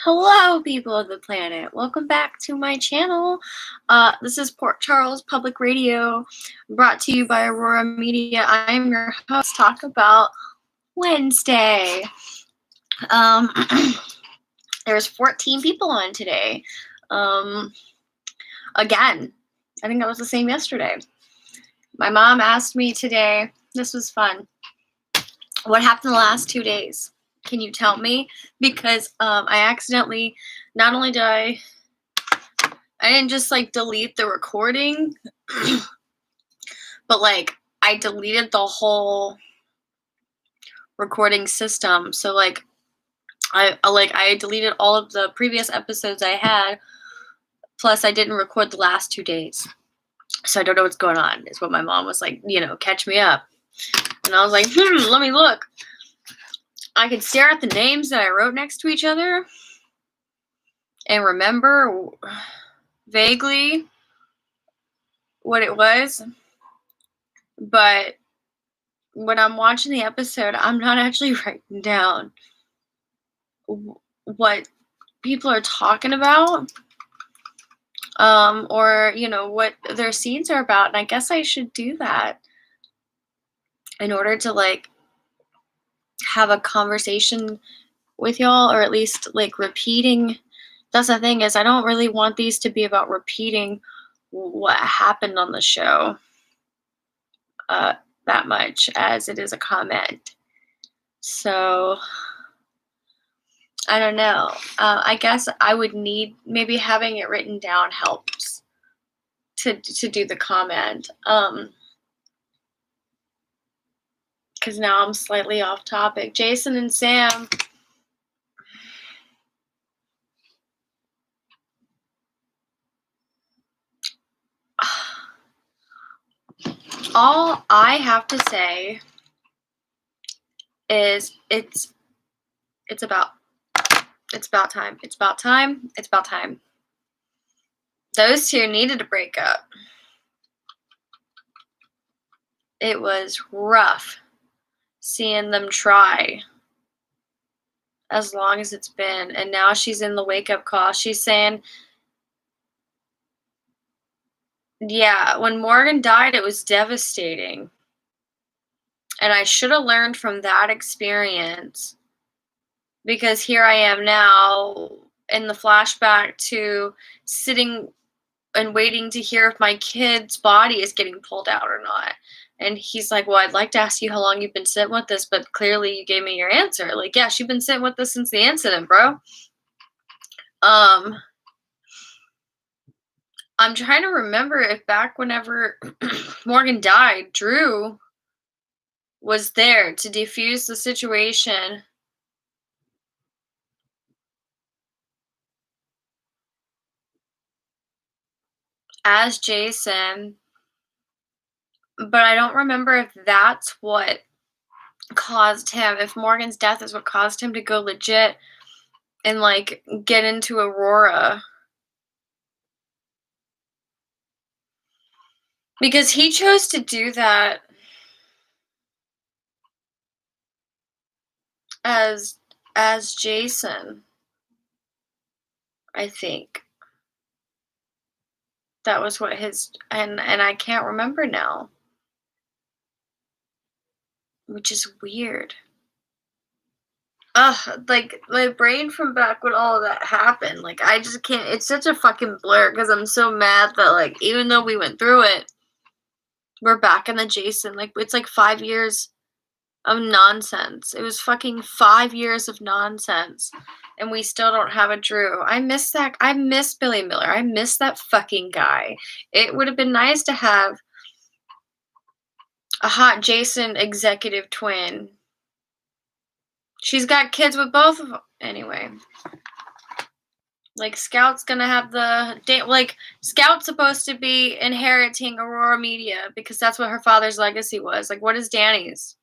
Hello, people of the planet. Welcome back to my channel. This is Port Charles Public Radio, brought to you by Aurora Media. I am your host. Talk about Wednesday. Um, there's 14 people on today. Again, I think that was the same yesterday. My mom asked me today. This was fun. What happened the last 2 days? Can you tell me? Because I accidentally, not only did I didn't just delete the recording, but I deleted the whole recording system. So I deleted all of the previous episodes I had, plus I didn't record the last 2 days. So I don't know what's going on, is what my mom was like, catch me up. And I was like, let me look. I could stare at the names that I wrote next to each other and remember vaguely what it was. But when I'm watching the episode, I'm not actually writing down what people are talking about, or what their scenes are about. And I guess I should do that in order to have a conversation with y'all, or at least repeating. That's the thing, is I don't really want these to be about repeating what happened on the show that much, as it is a comment. So I don't know. I guess I would need, maybe having it written down helps to do the comment. Because now I'm slightly off topic. Jason and Sam. All I have to say is it's about time. It's about time. It's about time. Those two needed to break up. It was rough seeing them try as long as it's been. And now she's in the wake-up call. She's saying, yeah, when Morgan died, it was devastating. And I should have learned from that experience, because here I am now in the flashback to sitting and waiting to hear if my kid's body is getting pulled out or not. And he's like, well, I'd like to ask you how long you've been sitting with this, but clearly you gave me your answer. Yeah, she's been sitting with this since the incident, bro. I'm trying to remember if back whenever Morgan died, Drew was there to defuse the situation. As Jason, but I don't remember if that's what caused him, if Morgan's death is what caused him to go legit and get into Aurora. Because he chose to do that as Jason, I think. That was what his, and I can't remember now, which is weird. My brain from back when all of that happened, I just can't, it's such a fucking blur, because I'm so mad that, even though we went through it, we're back in the Jason, it's 5 years of nonsense. It was fucking 5 years of nonsense, and we still don't have a Drew. I miss that. I miss Billy Miller. I miss that fucking guy. It would have been nice to have a hot Jason executive twin. She's got kids with both of them. Anyway. Scout's gonna have Scout's supposed to be inheriting Aurora Media, because that's what her father's legacy was. What is Danny's?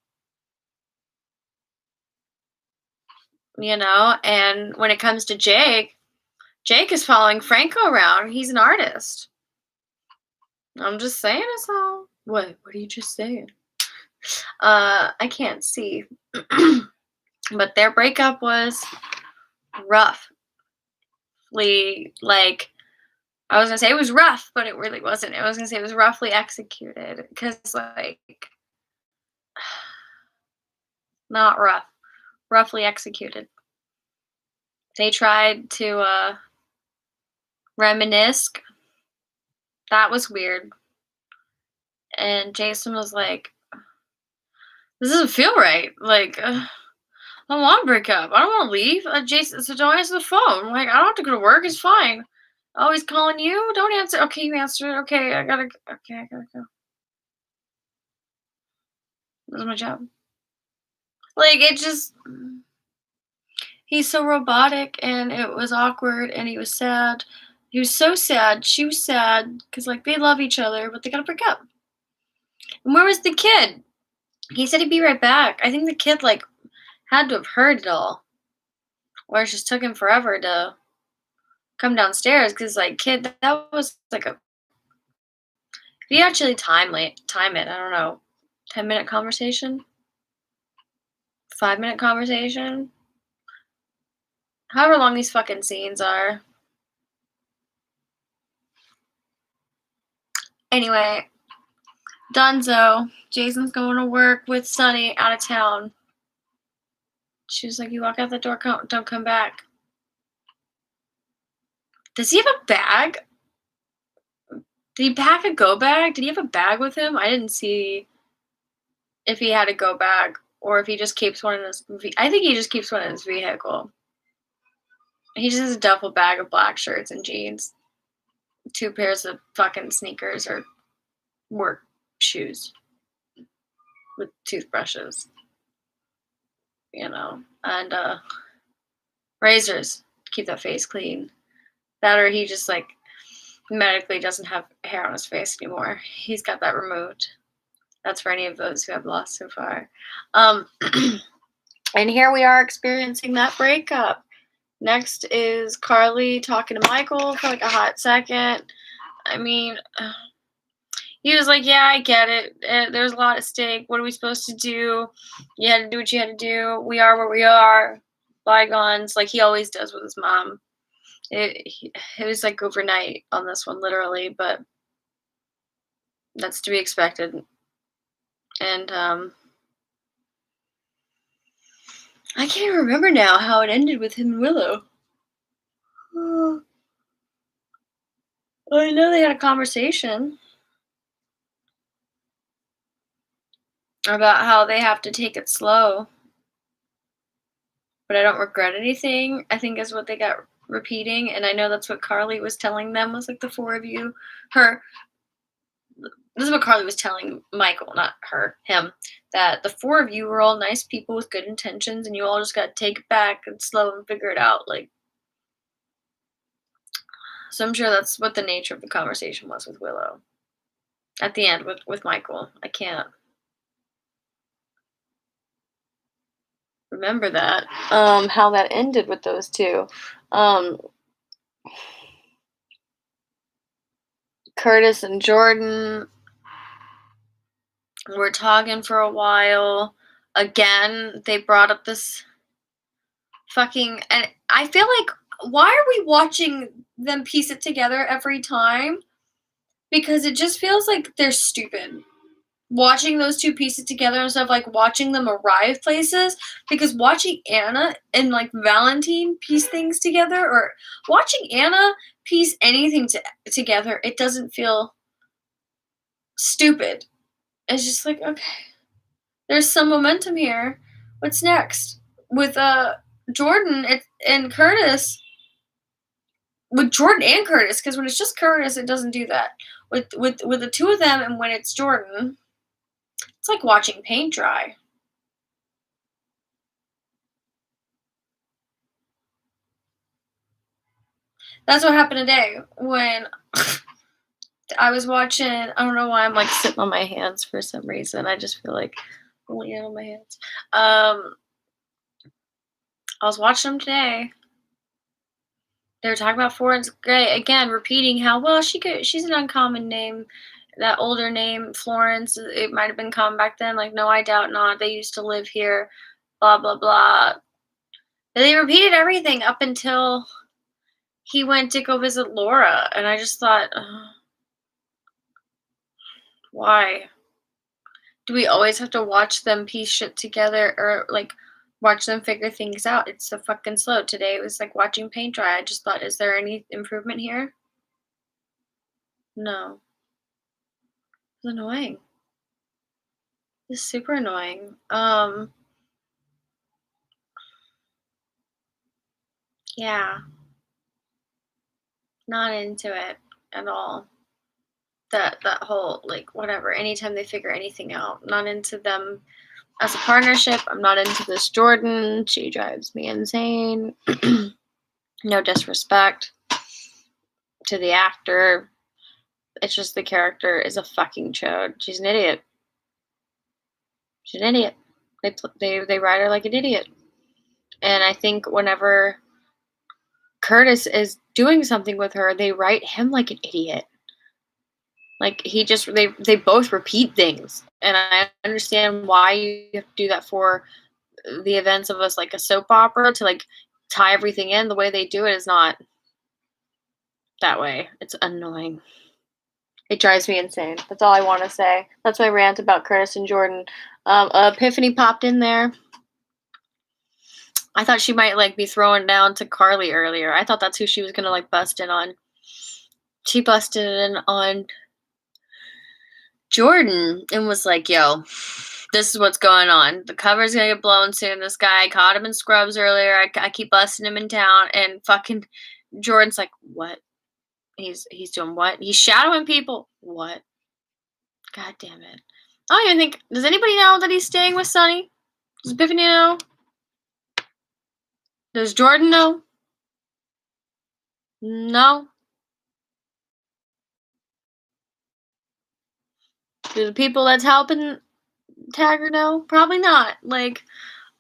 And when it comes to Jake is following Franco around. He's an artist. I'm just saying it's all. What are you just saying? I can't see. But their breakup was rough. like, I was gonna say it was rough, but it really wasn't. I was gonna say it was roughly executed because, like, not rough, roughly executed. They tried to reminisce. That was weird. And Jason was like, "This doesn't feel right. Like, I don't want to break up. I don't want to leave." Jason, so don't answer the phone. Like, I don't have to go to work. It's fine. Oh, he's calling you. Don't answer. Okay, you answered it. Okay, I gotta. Okay, I gotta go. This is my job. Like, it just. He's so robotic, and it was awkward, and he was sad. He was so sad. She was sad because, like, they love each other, but they gotta break up. And where was the kid? He said he'd be right back. I think the kid, like, had to have heard it all, or it just took him forever to come downstairs. Because, like, kid, that was like a. If you actually time it, I don't know, 10-minute conversation, 5-minute conversation, however long these fucking scenes are. Anyway, Dunzo, Jason's going to work with Sunny out of town. She was like, "You walk out the door, don't come back." Does he have a bag? Did he pack a go bag? Did he have a bag with him? I didn't see if he had a go bag or if he just keeps one in his. I think he just keeps one in his vehicle. He just has a duffel bag of black shirts and jeans, 2 pairs of fucking sneakers or work shoes with toothbrushes, and razors to keep that face clean. That or he just, like, medically doesn't have hair on his face anymore. He's got that removed. That's for any of those who have lost so far. And here we are experiencing that breakup. Next is Carly talking to Michael for like a hot second. I mean, he was like, "Yeah, I get it. There's a lot at stake. What are we supposed to do? You had to do what you had to do. We are where we are. Bygones," like he always does with his mom. It was like overnight on this one, literally, but that's to be expected. And I can't even remember now how it ended with him and Willow. I know they had a conversation about how they have to take it slow, but I don't regret anything, I think is what they got repeating. And I know that's what Carly was telling them, was like, the 4 of you, this is what Carly was telling Michael, not her, him, that the 4 of you were all nice people with good intentions, and you all just got to take it back and slow and figure it out. Like, so I'm sure that's what the nature of the conversation was with Willow at the end with Michael. I can't remember that, how that ended with those two. Curtis and Jordan were talking for a while. Again, they brought up this fucking, and I feel like, why are we watching them piece it together every time? Because it just feels like they're stupid. Watching those two pieces together instead of like watching them arrive places, because watching Anna and like Valentine piece things together, or watching Anna piece anything together, it doesn't feel stupid. It's just like, okay, there's some momentum here. What's next? With Jordan and Curtis, with Jordan and Curtis, because when it's just Curtis, it doesn't do that. With the 2 of them, and when it's Jordan, it's like watching paint dry. That's what happened today when I was watching. I don't know why I'm like sitting on my hands for some reason. I just feel like leaning on my hands. I was watching them today. They were talking about Florence Gray again, repeating how well she's an uncommon name. That older name, Florence, it might have been common back then. Like, no, I doubt not. They used to live here. Blah blah blah. And they repeated everything up until he went to go visit Laura, and I just thought, why? Do we always have to watch them piece shit together or, like, watch them figure things out? It's so fucking slow. Today, it was like watching paint dry. I just thought, is there any improvement here? No. It's annoying. It's super annoying. Yeah. Not into it at all. That whole, like, whatever, anytime they figure anything out. Not into them as a partnership. I'm not into this Jordan. She drives me insane. No disrespect to the actor. It's just the character is a fucking chode. She's an idiot. She's an idiot. They write her like an idiot. And I think whenever Curtis is doing something with her, they write him like an idiot. Like they both repeat things, and I understand why you have to do that for the events of us, like a soap opera, to like tie everything in. The way they do it is not that way. It's annoying. It drives me insane. That's all I want to say. That's my rant about Curtis and Jordan. Epiphany popped in there. I thought she might like be throwing down to Carly earlier. I thought that's who she was gonna like bust in on. She busted in on Jordan and was like, yo, this is what's going on. The cover's gonna get blown soon. This guy caught him in scrubs earlier. I keep busting him in town. And fucking Jordan's like, what? He's doing what? He's shadowing people. What? God damn it. I don't even think, does anybody know that he's staying with Sonny? Does Epiphany know? Does Jordan know? No. Do the people that's helping Tagger know? Probably not. Like,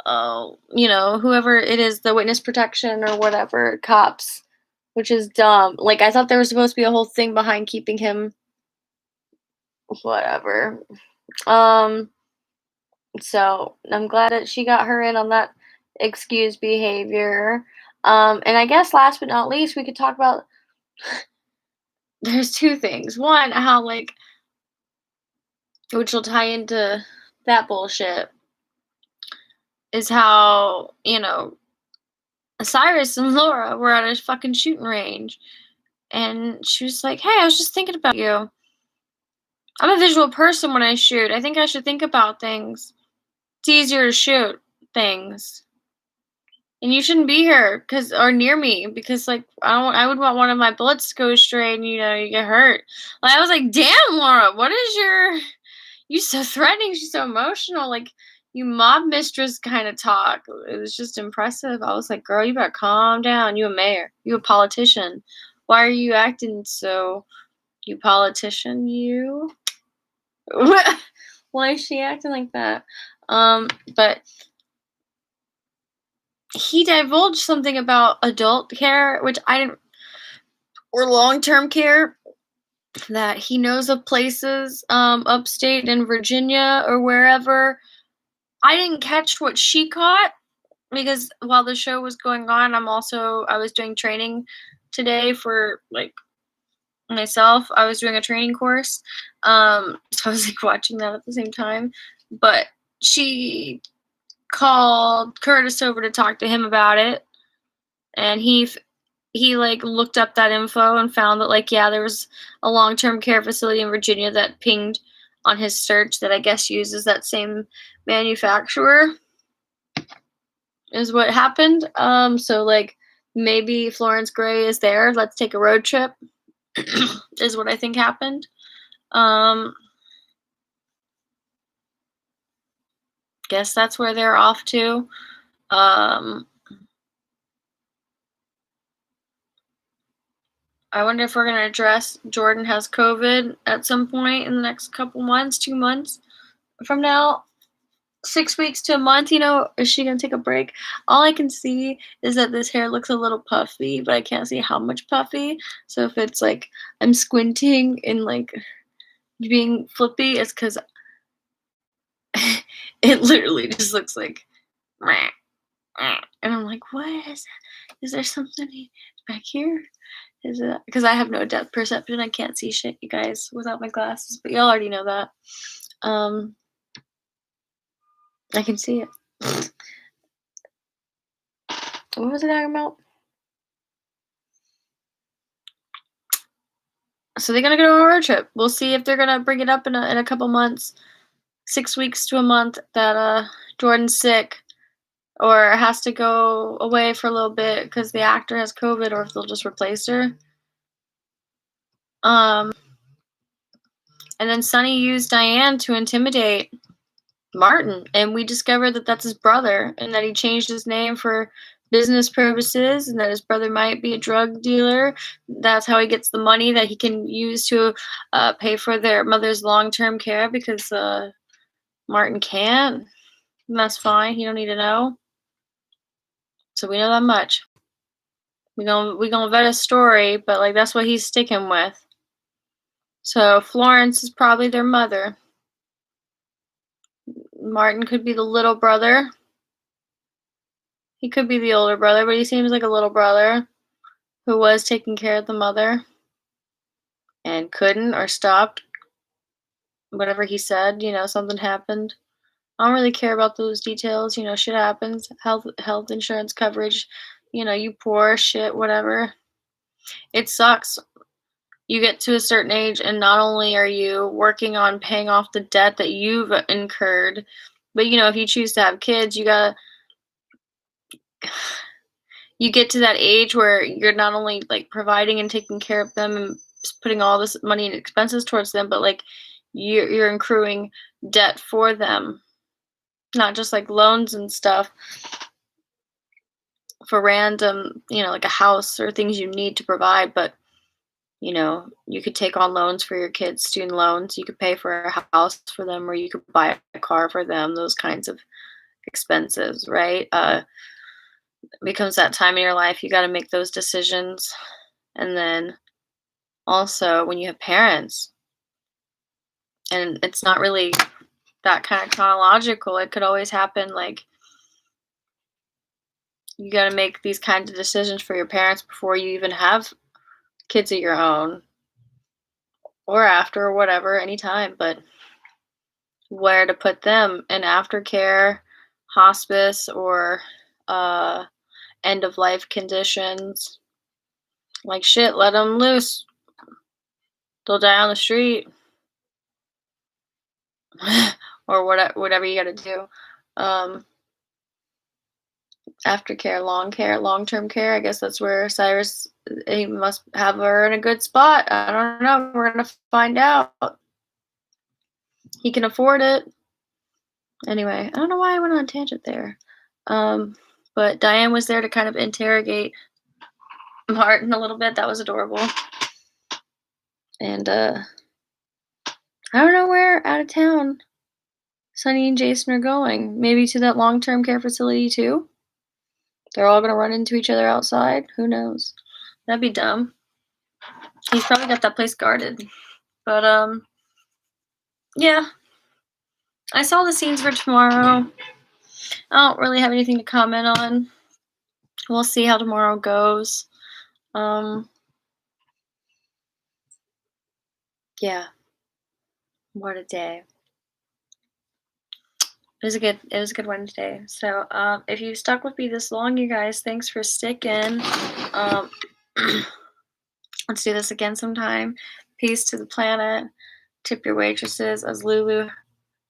whoever it is, the witness protection or whatever, cops, which is dumb. Like, I thought there was supposed to be a whole thing behind keeping him, whatever. So I'm glad that she got her in on that excused behavior. And I guess last but not least, we could talk about, there's two things. One, how, like, which will tie into that bullshit, is how, Cyrus and Laura were at a fucking shooting range. And she was like, hey, I was just thinking about you. I'm a visual person when I shoot. I think I should think about things. It's easier to shoot things. And you shouldn't be here or near me because, like, I would want one of my bullets to go straight and, you get hurt. Like, I was like, damn, Laura, you so threatening. She's so emotional. Like, you mob mistress kind of talk. It was just impressive. I was like, girl, you better calm down. You a mayor. You a politician. Why are you acting so, you politician, you? Why is she acting like that? But he divulged something about adult care, which I didn't, or long-term care, that he knows of places upstate in Virginia or wherever. I didn't catch what she caught because while the show was going on, I was doing training today for, like, myself. I was doing a training course. So I was like watching that at the same time. But she called Curtis over to talk to him about it, and he like looked up that info and found that, like, yeah, there was a long-term care facility in Virginia that pinged on his search that I guess uses that same manufacturer, is what happened. So, like, maybe Florence Gray is there. Let's take a road trip, is what I think happened. Guess that's where they're off to. I wonder if we're going to address Jordan has COVID at some point in the next couple months, 2 months from now, 6 weeks to a month. Is she going to take a break? All I can see is that this hair looks a little puffy, but I can't see how much puffy. So if it's like I'm squinting and like being flippy, it's because it literally just looks like And I'm like, what is that? Is there something back here? Is it because I have no depth perception? I can't see shit, you guys, without my glasses. But y'all already know that. Um, I can see it. What was I talking about? So they're gonna go on a road trip. We'll see if they're gonna bring it up in a couple months, 6 weeks to a month that Jordan's sick or has to go away for a little bit because the actor has COVID, or if they'll just replace her. And then Sonny used Diane to intimidate Martin, and we discovered that that's his brother, and that he changed his name for business purposes, and that his brother might be a drug dealer. That's how he gets the money that he can use to pay for their mother's long-term care, because Martin can't, and that's fine. He don't need to know. So we know that much. We gonna vet his story, but like that's what he's sticking with. So Florence is probably their mother. Martin could be the little brother. He could be the older brother, but he seems like a little brother who was taking care of the mother and couldn't, or stopped. Whatever he said, something happened. I don't really care about those details. Shit happens. Health insurance coverage. You poor shit, whatever. It sucks. You get to a certain age, and not only are you working on paying off the debt that you've incurred, but if you choose to have kids, you get to that age where you're not only like providing and taking care of them and putting all this money and expenses towards them, but like you're accruing debt for them, not just like loans and stuff for random, like a house or things you need to provide, but you could take on loans for your kids, student loans. You could pay for a house for them, or you could buy a car for them. Those kinds of expenses, right? Becomes that time in your life you got to make those decisions. And then also when you have parents, and it's not really that kind of chronological, it could always happen. Like, you got to make these kinds of decisions for your parents before you even have kids of your own, or after, or whatever, anytime. But where to put them in aftercare, hospice, or end of life conditions. Like, shit, let them loose. They'll die on the street. Or whatever you got to do. Aftercare, long-term care. I guess that's where Cyrus, he must have her in a good spot. I don't know. We're gonna find out. He can afford it. Anyway, I don't know why I went on a tangent there. But Diane was there to kind of interrogate Martin a little bit. That was adorable. And I don't know where out of town Sonny and Jason are going. Maybe to that long-term care facility too. They're all gonna run into each other outside. Who knows? That'd be dumb. He's probably got that place guarded. But yeah. I saw the scenes for tomorrow. I don't really have anything to comment on. We'll see how tomorrow goes. Yeah. What a day. It was a good Wednesday. So if you stuck with me this long, you guys, thanks for sticking. Let's do this again sometime. Peace to the planet. Tip your waitresses, as Lulu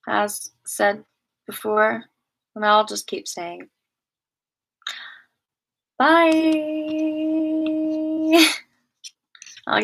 has said before. And I'll just keep saying. Bye. I'll give